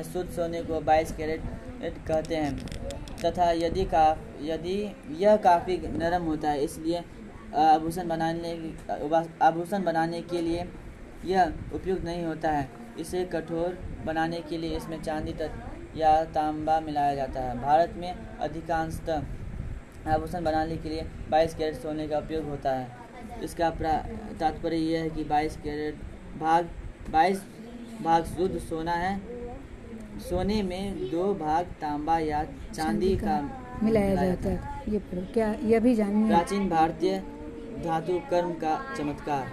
शुद्ध सोने को 22 कैरेट कहते हैं तथा यदि यह काफ़ी नरम होता है, इसलिए आभूषण बनाने के लिए यह उपयुक्त नहीं होता है। इसे कठोर बनाने के लिए इसमें चांदी या तांबा मिलाया जाता है। भारत में अधिकांशतः आभूषण बनाने के लिए 22 कैरेट सोने का उपयोग होता है। इसका तात्पर्य यह है कि 22 भाग शुद्ध सोना है। सोने में 2 भाग तांबा या चांदी का मिलाया जाता है। ये पढ़ो, क्या यह भी जानिए। प्राचीन भारतीय धातु कर्म का चमत्कार।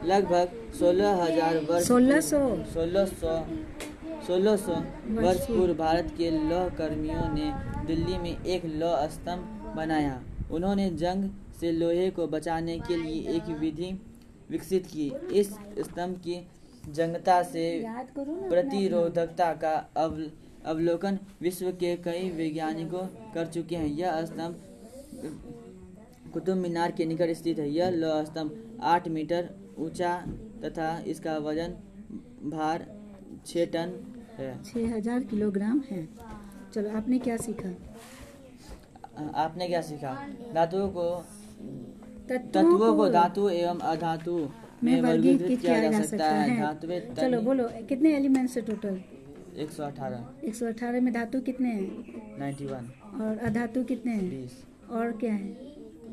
लगभग 16,000 वर्ष 1600 वर्ष पूर्व भारत के लौह कर्मियों ने दिल्ली में एक लौह स्तंभ बनाया। उन्होंने जंग से लोहे को बचाने के लिए एक विधि विकसित की। इस स्तंभ की जंगता से प्रतिरोधकता का अवलोकन विश्व के कई वैज्ञानिकों कर चुके हैं। यह स्तंभ कुतुब मीनार के निकट स्थित है। यह लौह स्तंभ 8 मीटर ऊंचा तथा इसका वजन भार 6 टन है। 6000 किलोग्राम है। चलो, आपने क्या सीखा? तत्वों को धातु एवं अधातु में वर्गीकृत किया जा सकता है। चलो बोलो, कितने एलिमेंट्स है टोटल? 118। 118 में धातु कितने हैं? 91। और अधातु कितने हैं? 20। और क्या है?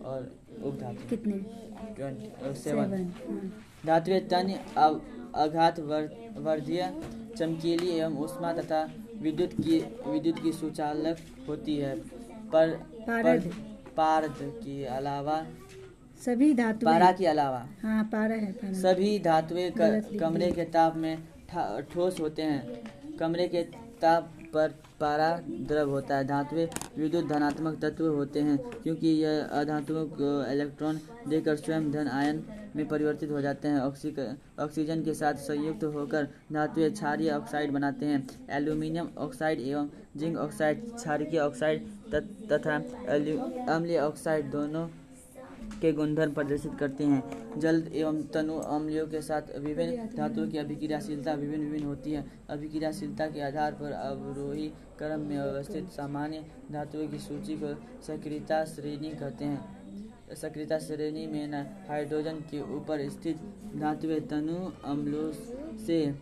और उपधातु कितने? 7। धातुएं तन्य आघात वर्धीय, चमकीली एवं ऊष्मा तथा विद्युत की सुचालक होती है। पारद के अलावा सभी धातु पारा के अलावा सभी धातुएं कमरे के ताप में ठोस होते हैं। कमरे के ताप पर पारा द्रव होता है। धातुएं विद्युत धनात्मक तत्व होते हैं क्योंकि यह अधातुओं को इलेक्ट्रॉन देकर स्वयं धन आयन में परिवर्तित हो जाते हैं। ऑक्सीजन के साथ संयुक्त होकर धातुएं क्षारीय ऑक्साइड बनाते हैं। एल्यूमिनियम ऑक्साइड एवं जिंक ऑक्साइड क्षारीय ऑक्साइड तथा अम्लीय ऑक्साइड दोनों के गुणधर्म प्रदर्शित करते हैं। जल एवं तनु अम्लों के साथ विभिन्न धातुओं की अभिक्रियाशीलता विभिन्न होती है। अभिक्रियाशीलता के आधार पर अवरोही क्रम में अवस्थित सामान्य धातुओं की सूची को सक्रियता श्रेणी कहते हैं। सक्रियता श्रेणी में हाइड्रोजन के ऊपर स्थित धातुएं तनु अम्लों से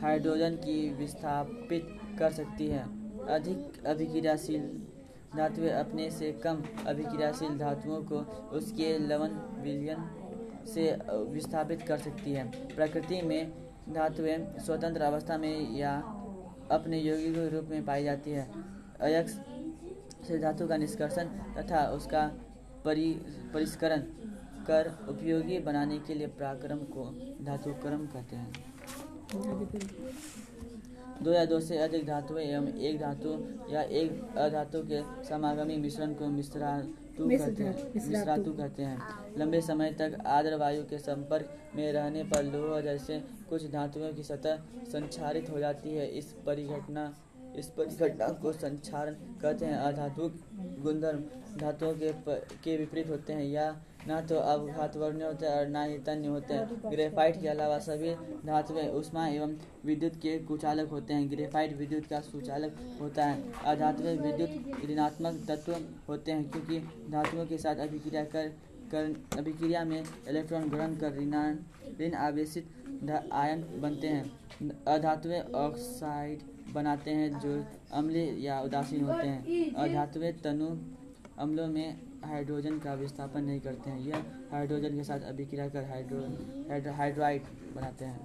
हाइड्रोजन की विस्थापित कर सकती है। अधिक अभिक्रियाशील धातुएं अपने से कम अभिक्रियाशील धातुओं को उसके लवण विलयन से विस्थापित कर सकती है। प्रकृति में धातुएं स्वतंत्र अवस्था में या अपने यौगिक रूप में पाई जाती है। अयस्क से धातु का निष्कर्षण तथा उसका परिष्करण कर उपयोगी बनाने के लिए प्रक्रम को धातुक्रम कहते हैं। 2 या 2 से अधिक धातुएं एवं एक धातु या एक अधातु के समागमी मिश्रण को मिश्रातु कहते हैं। लंबे समय तक आर्द्र वायु के संपर्क में रहने पर लोहा जैसे कुछ धातुओं की सतह संक्षारित हो जाती है। इस परिघटना को संक्षारण कहते हैं। अधातु गुणधर्म धातुओं के विपरीत होते हैं। या न तो आघातवर्ण्य होते हैं और न ही तन्य होते हैं। ग्रेफाइट के अलावा सभी धातुएं ऊष्मा एवं विद्युत के कुचालक होते हैं। ग्रेफाइट विद्युत का सुचालक होता है। अधातुएं विद्युत ऋणात्मक तत्व होते हैं क्योंकि धातुओं के साथ अभिक्रिया में इलेक्ट्रॉन ग्रहण कर ऋण आवेशित आयन बनते हैं। अधातुएं ऑक्साइड बनाते हैं जो अम्लीय या उदासीन होते हैं। अधातुएं तनु अम्लों में हाइड्रोजन का विस्थापन नहीं करते हैं। यह हाइड्रोजन के साथ अभिक्रिया कर हाइड्राइड बनाते हैं।